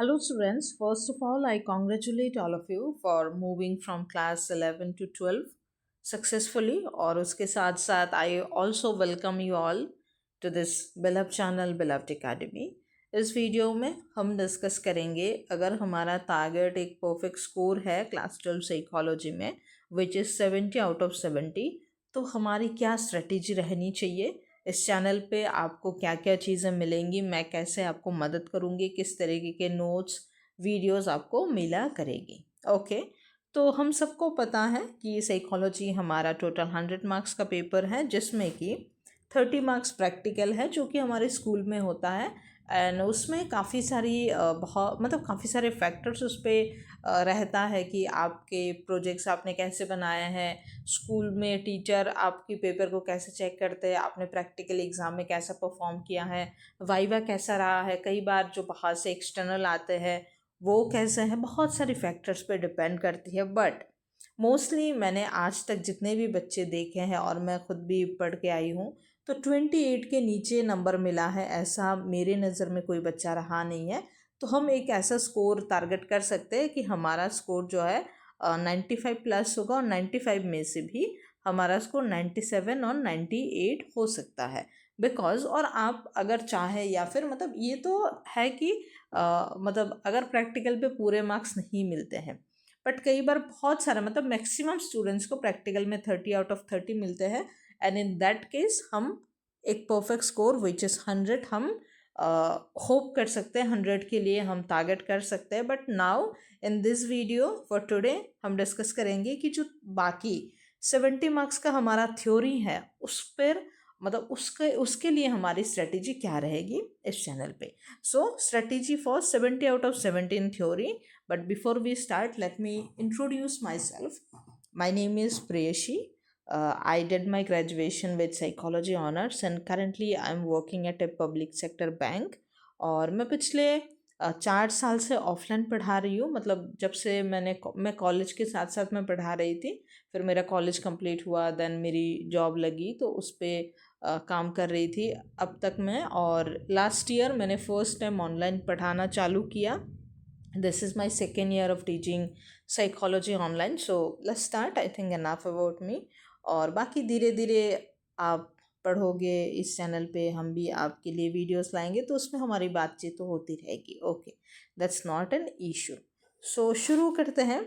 Hello students, first of all I congratulate all of you for moving from class 11 to 12 successfully और उसके साथ साथ I also welcome you all to this beloved channel beloved academy। इस video में हम discuss करेंगे अगर हमारा टारगेट एक परफेक्ट स्कोर है क्लास 12 साइकोलॉजी में विच इज़ 70 आउट ऑफ 70 तो हमारी क्या स्ट्रेटेजी रहनी चाहिए। इस चैनल पे आपको क्या क्या चीज़ें मिलेंगी, मैं कैसे आपको मदद करूँगी, किस तरीके के नोट्स वीडियोस आपको मिला करेगी। ओके, तो हम सबको पता है कि साइकोलॉजी हमारा टोटल 100 मार्क्स का पेपर है जिसमें कि 30 मार्क्स प्रैक्टिकल है जो कि हमारे स्कूल में होता है। एंड उसमें काफ़ी सारी बहुत मतलब काफ़ी सारे फैक्टर्स उस पर रहता है कि आपके प्रोजेक्ट्स आपने कैसे बनाए हैं, स्कूल में टीचर आपकी पेपर को कैसे चेक करते हैं, आपने प्रैक्टिकल एग्ज़ाम में कैसा परफॉर्म किया है, वाइवा कैसा रहा है, कई बार जो बाहर से एक्सटर्नल आते हैं वो कैसे हैं, बहुत सारी फैक्टर्स पे डिपेंड करती है। बट मोस्टली मैंने आज तक जितने भी बच्चे देखे हैं और मैं खुद भी पढ़ के आई हूँ तो 28 के नीचे नंबर मिला है ऐसा मेरे नज़र में कोई बच्चा रहा नहीं है। तो हम एक ऐसा स्कोर टारगेट कर सकते हैं कि हमारा स्कोर जो है 95 प्लस होगा और 95 में से भी हमारा स्कोर 97 और 98 हो सकता है। बिकॉज और आप अगर चाहे या फिर मतलब ये तो है कि मतलब अगर प्रैक्टिकल पे पूरे मार्क्स नहीं मिलते हैं बट कई बार बहुत सारे मतलब मैक्सिमम स्टूडेंट्स को प्रैक्टिकल में 30 आउट ऑफ 30 मिलते हैं एंड इन दैट केस हम एक परफेक्ट स्कोर विच इज़ 100 हम होप कर सकते हैं, 100 के लिए हम टारगेट कर सकते हैं। But now in this video for today हम डिस्कस करेंगे कि जो बाकी 70 मार्क्स का हमारा थ्योरी है उस पर मतलब उसके लिए हमारी स्ट्रेटेजी क्या रहेगी इस चैनल पे। So strategy for 70 out of 70 in theory. But before we start, let me introduce myself. My name is Preyashi. I did my graduation with psychology honors and currently I'm working at a public sector bank। और मैं पिछले 4 साल से offline पढ़ा रही हूँ, मतलब जब से मैं कॉलेज के साथ साथ मैं पढ़ा रही थी, फिर मेरा कॉलेज कंप्लीट हुआ, देन मेरी जॉब लगी तो उस पर काम कर रही थी अब तक मैं। और लास्ट ईयर मैंने फर्स्ट टाइम ऑनलाइन पढ़ाना चालू किया। This is my second year of teaching psychology online. So let's start. I think enough about me। और बाकी धीरे धीरे आप पढ़ोगे इस चैनल पे, हम भी आपके लिए वीडियोस लाएंगे तो उसमें हमारी बातचीत तो होती रहेगी। Okay, that's not an issue. So शुरू करते हैं।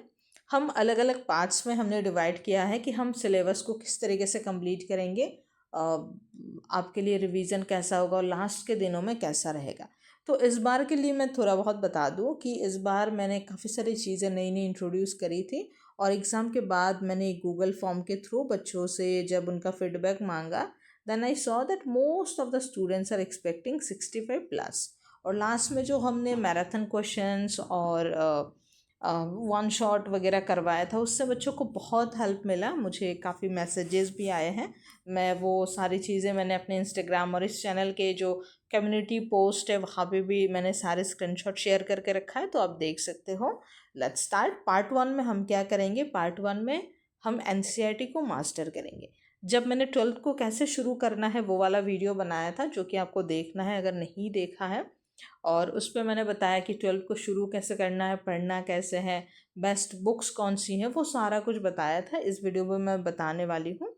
हम अलग अलग पार्ट्स में हमने डिवाइड किया है कि हम सिलेबस को किस तरीके से कंप्लीट करेंगे, आपके लिए रिवीजन कैसा होगा और लास्ट के दिनों में कैसा रहेगा। तो इस बार के लिए मैं थोड़ा बहुत बता दूं कि इस बार मैंने काफ़ी सारी चीज़ें नई नई इंट्रोड्यूस करी थी और एग्ज़ाम के बाद मैंने गूगल फॉर्म के थ्रू बच्चों से जब उनका फीडबैक मांगा then I saw that most of the students are expecting 65 plus. और लास्ट में जो हमने मैराथन क्वेश्चंस और वन शॉट वगैरह करवाया था उससे बच्चों को बहुत हेल्प मिला, मुझे काफ़ी मैसेजेस भी आए हैं। मैं वो सारी चीज़ें मैंने अपने इंस्टाग्राम और इस चैनल के जो कम्युनिटी पोस्ट है वहाँ पे भी मैंने सारे स्क्रीनशॉट शेयर करके रखा है तो आप देख सकते हो। Let's start. पार्ट 1 में हम क्या करेंगे, पार्ट 1 में हम एनसीईआरटी को मास्टर करेंगे। जब मैंने 12th को कैसे शुरू करना है वो वाला वीडियो बनाया था जो कि आपको देखना है अगर नहीं देखा है, और उस पर मैंने बताया कि 12th को शुरू कैसे करना है, पढ़ना कैसे है, बेस्ट बुक्स कौन सी हैं, वो सारा कुछ बताया था। इस वीडियो में मैं बताने वाली हूँ।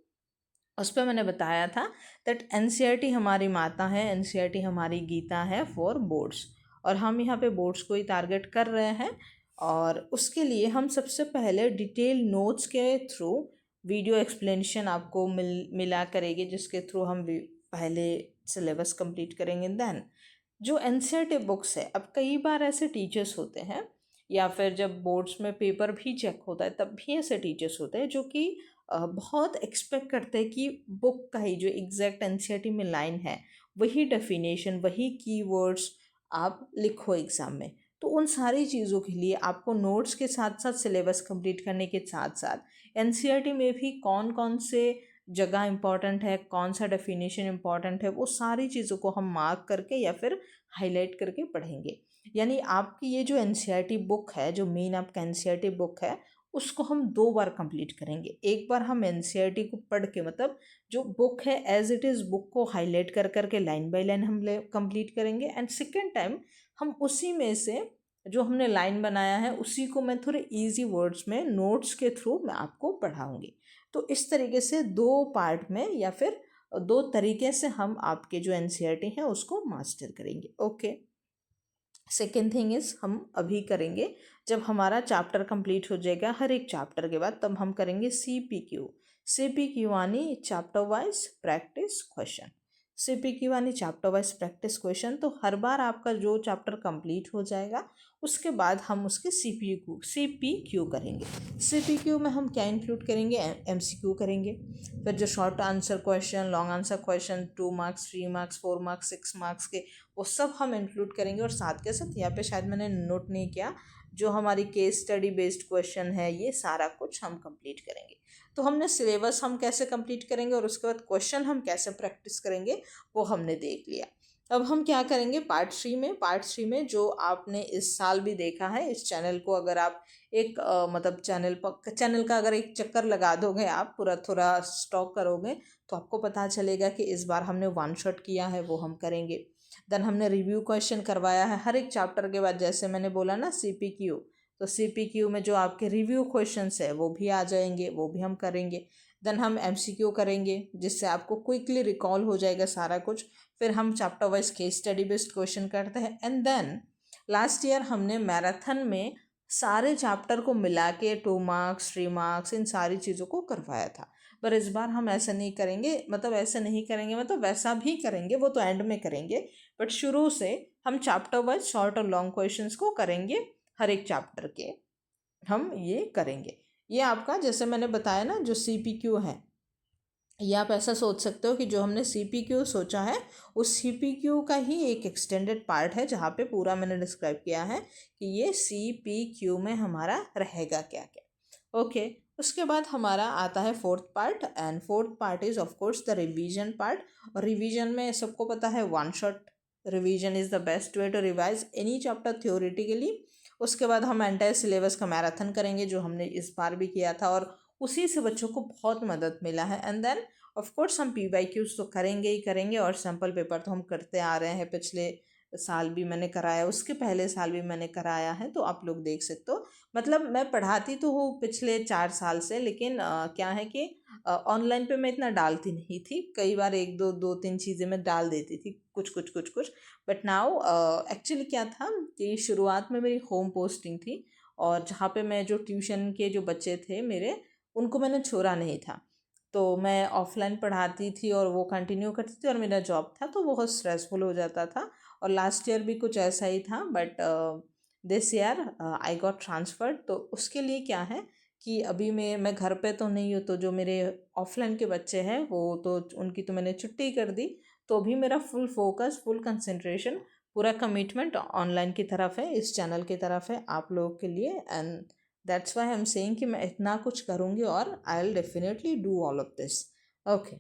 उस पर मैंने बताया था दैट एनसीईआरटी हमारी माता है, एनसीईआरटी हमारी गीता है फॉर बोर्ड्स, और हम यहाँ पे बोर्ड्स को ही टारगेट कर रहे हैं। और उसके लिए हम सबसे पहले डिटेल नोट्स के थ्रू वीडियो एक्सप्लेनेशन आपको मिला करेंगे जिसके थ्रू हम पहले सिलेबस कंप्लीट करेंगे। देन जो एनसीईआरटी बुक्स है, अब कई बार ऐसे टीचर्स होते हैं या फिर जब बोर्ड्स में पेपर भी चेक होता है तब भी ऐसे टीचर्स होते हैं जो कि बहुत एक्सपेक्ट करते हैं कि बुक का ही जो एग्जैक्ट एनसीईआरटी में लाइन है वही डेफिनेशन वही कीवर्ड्स आप लिखो एग्ज़ाम में। तो उन सारी चीज़ों के लिए आपको नोट्स के साथ साथ सिलेबस कंप्लीट करने के साथ साथ एनसीईआरटी में भी कौन कौन से जगह इंपॉर्टेंट है, कौन सा डेफिनेशन इंपॉर्टेंट है, वो सारी चीज़ों को हम मार्क करके या फिर हाईलाइट करके पढ़ेंगे। यानी आपकी ये जो एनसीईआरटी बुक है, जो मेन आपका एनसीईआरटी बुक है, उसको हम 2 बार कंप्लीट करेंगे। एक बार हम एनसीईआरटी को पढ़ के मतलब जो बुक है एज इट इज़ बुक को हाईलाइट कर करके लाइन बाय लाइन हम कंप्लीट करेंगे, एंड सेकेंड टाइम हम उसी में से जो हमने लाइन बनाया है उसी को मैं थोड़े इजी वर्ड्स में नोट्स के थ्रू मैं आपको पढ़ाऊँगी। तो इस तरीके से 2 पार्ट में या फिर 2 तरीके से हम आपके जो एनसीईआरटी है उसको मास्टर करेंगे। ओके। सेकेंड थिंग इज़ हम अभी करेंगे जब हमारा चैप्टर कंप्लीट हो जाएगा हर एक चैप्टर के बाद, तब हम करेंगे CPQ। CPQ यानी chapter wise practice question. CPQ यानी चैप्टर वाइज प्रैक्टिस क्वेश्चन। तो हर बार आपका जो चैप्टर कंप्लीट हो जाएगा उसके बाद हम उसके CPQ करेंगे। CPQ में हम क्या इंक्लूड करेंगे, MCQ करेंगे, फिर जो short answer question, long answer question, 2 marks, 3 marks, 4 marks, 6 marks के, वो सब हम इंक्लूड करेंगे। और साथ के साथ यहाँ पे शायद मैंने नोट नहीं किया, जो हमारी केस स्टडी बेस्ड क्वेश्चन है ये सारा कुछ हम कंप्लीट करेंगे। तो हमने सिलेबस हम कैसे कंप्लीट करेंगे और उसके बाद क्वेश्चन हम कैसे प्रैक्टिस करेंगे वो हमने देख लिया। अब हम क्या करेंगे पार्ट 3 में जो आपने इस साल भी देखा है, इस चैनल को अगर आप एक मतलब चैनल का अगर एक चक्कर लगा दोगे, आप पूरा थोड़ा स्टॉक करोगे तो आपको पता चलेगा कि इस बार हमने 1 शॉट किया है, वो हम करेंगे। देन हमने रिव्यू क्वेश्चन करवाया है हर एक चैप्टर के बाद, जैसे मैंने बोला ना CPQ, तो CPQ में जो आपके रिव्यू क्वेश्चंस है वो भी आ जाएंगे, वो भी हम करेंगे। देन हम MCQ करेंगे जिससे आपको क्विकली रिकॉल हो जाएगा सारा कुछ। फिर हम chapter wise case study based question करते हैं। एंड देन लास्ट ईयर हमने मैराथन में सारे चैप्टर को मिला के 2 मार्क्स, 3 मार्क्स, इन सारी चीज़ों को करवाया था। पर इस बार हम ऐसा नहीं करेंगे, मतलब वैसा भी करेंगे, वो तो एंड में करेंगे, बट शुरू से हम चैप्टर वाइज शॉर्ट और लॉन्ग क्वेश्चंस को करेंगे। हर एक चैप्टर के हम ये करेंगे। ये आपका जैसे मैंने बताया ना जो CPQ है, ये आप ऐसा सोच सकते हो कि जो हमने CPQ सोचा है उस CPQ का ही एक एक्सटेंडेड पार्ट है, जहाँ पे पूरा मैंने डिस्क्राइब किया है कि ये CPQ में हमारा रहेगा क्या क्या। ओके। उसके बाद हमारा आता है 4th part, and 4th part is of course the revision part. और रिवीजन में सबको पता है 1 shot revision is the best way to revise any chapter theoretically. उसके बाद हम एंटायर सिलेबस का मैराथन करेंगे, जो हमने इस बार भी किया था और उसी से बच्चों को बहुत मदद मिला है। एंड देन ऑफ कोर्स हम PYQs तो करेंगे ही करेंगे, और सैम्पल पेपर तो हम करते आ रहे हैं, पिछले साल भी मैंने कराया, उसके पहले साल भी मैंने कराया है, तो आप लोग देख सकते हो। मतलब मैं पढ़ाती तो हूँ पिछले 4 साल से, लेकिन क्या है कि ऑनलाइन पे मैं इतना डालती नहीं थी, कई बार 1 2 2 3 चीज़ें मैं डाल देती थी, कुछ कुछ कुछ कुछ। बट नाउ एक्चुअली क्या था कि शुरुआत में मेरी होम पोस्टिंग थी, और जहाँ पे मैं जो ट्यूशन के जो बच्चे थे मेरे, उनको मैंने छोड़ा नहीं था, तो मैं ऑफलाइन पढ़ाती थी और वो कंटिन्यू करती थी, और मेरा जॉब था तो बहुत स्ट्रेसफुल हो जाता था। और लास्ट ईयर भी कुछ ऐसा ही था, but this year I got transferred. तो उसके लिए क्या है कि अभी मैं घर पे तो नहीं हूँ, तो जो मेरे ऑफलाइन के बच्चे हैं वो तो उनकी तो मैंने छुट्टी कर दी, तो अभी मेरा फुल फोकस, फुल कंसंट्रेशन, पूरा कमिटमेंट ऑनलाइन की तरफ है, इस चैनल की तरफ है आप लोगों के लिए। And that's why I am saying कि मैं इतना कुछ करूँगी और I will definitely do all of this. Okay.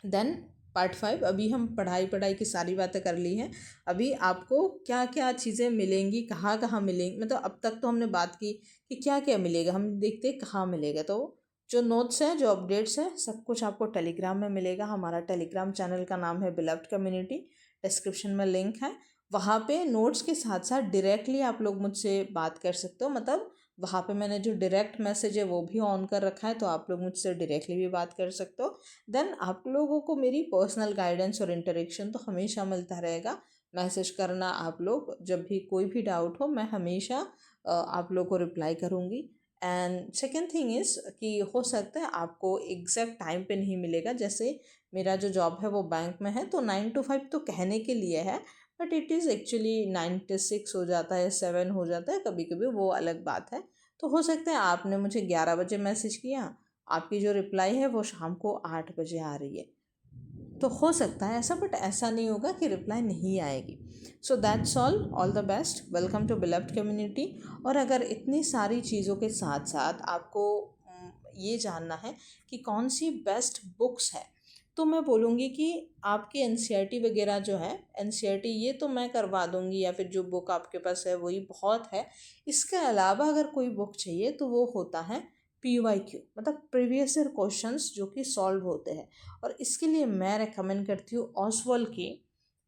Then part 5, अभी हम पढ़ाई की सारी बातें कर ली हैं। अभी आपको क्या क्या चीज़ें मिलेंगी, कहाँ कहाँ मिलेंगी, मतलब अब तक तो हमने बात की कि क्या क्या मिलेगा, हम देखते हैं कहाँ मिलेगा। तो जो नोट्स हैं, जो अपडेट्स हैं, सब कुछ आपको टेलीग्राम में मिलेगा। हमारा टेलीग्राम चैनल का नाम है बिलव्ड कम्युनिटी, डिस्क्रिप्शन में लिंक है। वहाँ पे नोट्स के साथ साथ डायरेक्टली आप लोग मुझसे बात कर सकते हो, मतलब वहाँ पे मैंने जो डायरेक्ट मैसेज है वो भी ऑन कर रखा है, तो आप लोग मुझसे डायरेक्टली भी बात कर सकते हो। देन आप लोगों को मेरी पर्सनल गाइडेंस और इंटरेक्शन तो हमेशा मिलता रहेगा। मैसेज करना, आप लोग जब भी कोई भी डाउट हो, मैं हमेशा आप लोग को रिप्लाई करूँगी। एंड सेकेंड थिंग इज़ कि हो सकता है आपको एग्जैक्ट टाइम पे नहीं मिलेगा, जैसे मेरा जो जॉब है वो बैंक में है, तो 9 to 5 तो कहने के लिए है, but it is actually 9 to 6 हो जाता है, 7 हो जाता है कभी कभी, वो अलग बात है। तो हो सकता है आपने मुझे 11 बजे मैसेज किया, आपकी जो रिप्लाई है वो शाम को 8 बजे आ रही है, तो हो सकता है ऐसा, बट ऐसा नहीं होगा कि रिप्लाई नहीं आएगी। So that's all the best, welcome to beloved community. और अगर इतनी सारी चीज़ों के साथ साथ आपको ये जानना है कि कौन सी बेस्ट बुक्स है, तो मैं बोलूँगी कि आपकी NCERT वगैरह जो है, NCERT ये तो मैं करवा दूँगी, या फिर जो बुक आपके पास है वही बहुत है। इसके अलावा अगर कोई बुक चाहिए तो वो होता है PYQ, मतलब प्रीवियस ईयर क्वेश्चंस जो कि सॉल्व होते हैं। और इसके लिए मैं रेकमेंड करती हूँ ऑसवॉल की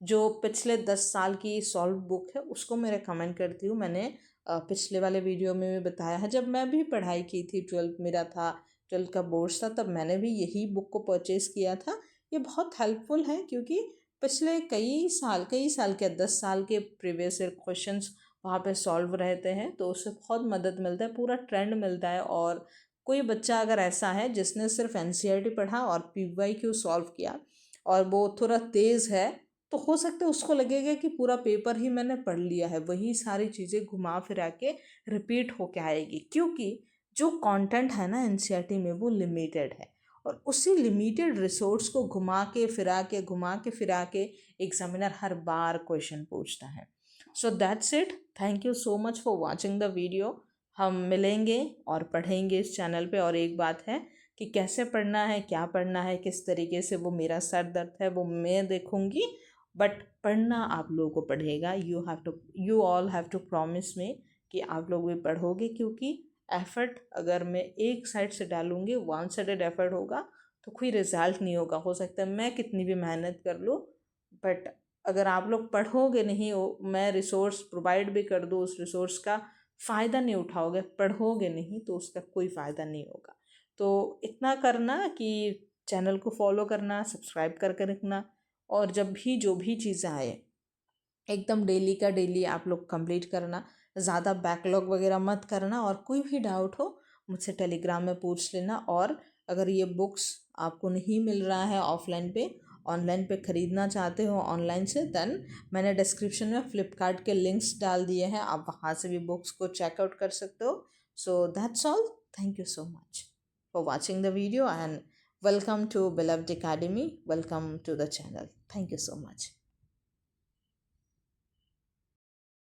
जो पिछले 10 साल की सॉल्व बुक है उसको मैं रिकमेंड करती हूँ। मैंने पिछले वाले वीडियो में भी बताया है, जब मैं भी पढ़ाई की थी, 12th मेरा था, 12th का बोर्ड्स था, तब मैंने भी यही बुक को परचेज़ किया था। ये बहुत हेल्पफुल है क्योंकि पिछले कई साल के 10 साल के प्रीवियस ईयर क्वेश्चंस वहाँ पे सॉल्व रहते हैं, तो उससे बहुत मदद मिलता है, पूरा ट्रेंड मिलता है। और कोई बच्चा अगर ऐसा है जिसने सिर्फ एनसीईआरटी पढ़ा और पीवाईक्यू सॉल्व किया और वो थोड़ा तेज़ है, तो हो सकता है उसको लगेगा कि पूरा पेपर ही मैंने पढ़ लिया है, वही सारी चीज़ें घुमा फिरा के रिपीट होके आएगी, क्योंकि जो कंटेंट है ना एनसीईआरटी में वो लिमिटेड है। और उसी लिमिटेड रिसोर्स को घुमा के फिरा के एग्जामिनर हर बार क्वेश्चन पूछता है। So that's it. Thank you so much for watching the video. हम मिलेंगे और पढ़ेंगे इस चैनल पे। और एक बात है कि कैसे पढ़ना है, क्या पढ़ना है, किस तरीके से, वो मेरा सर दर्द है, वो मैं देखूंगी, बट पढ़ना आप लोगों को पढ़ेगा। You all have to promise me कि आप लोग भी पढ़ोगे, क्योंकि एफर्ट अगर मैं एक साइड से डालूंगी, वन साइडेड एफर्ट होगा, तो कोई रिजल्ट नहीं होगा। हो सकता है मैं कितनी भी मेहनत कर लूँ, बट अगर आप लोग पढ़ोगे नहीं, मैं रिसोर्स प्रोवाइड भी कर दूँ, उस रिसोर्स का फ़ायदा नहीं उठाओगे, पढ़ोगे नहीं, तो उसका कोई फ़ायदा नहीं होगा। तो इतना करना कि चैनल को फॉलो करना, सब्सक्राइब करके रखना, और जब भी जो भी चीज़ें आए एकदम डेली का डेली आप लोग कंप्लीट करना, ज़्यादा बैकलॉग वगैरह मत करना। और कोई भी डाउट हो मुझसे टेलीग्राम में पूछ लेना। और अगर ये बुक्स आपको नहीं मिल रहा है ऑफलाइन पे, ऑनलाइन पे ख़रीदना चाहते हो ऑनलाइन से, देन मैंने डिस्क्रिप्शन में फ्लिपकार्ट के लिंक्स डाल दिए हैं, आप वहाँ से भी बुक्स को चेकआउट कर सकते हो। सो that's all. Thank you so much for watching the video and welcome to Beloved Academy. Welcome to the channel. Thank you so much.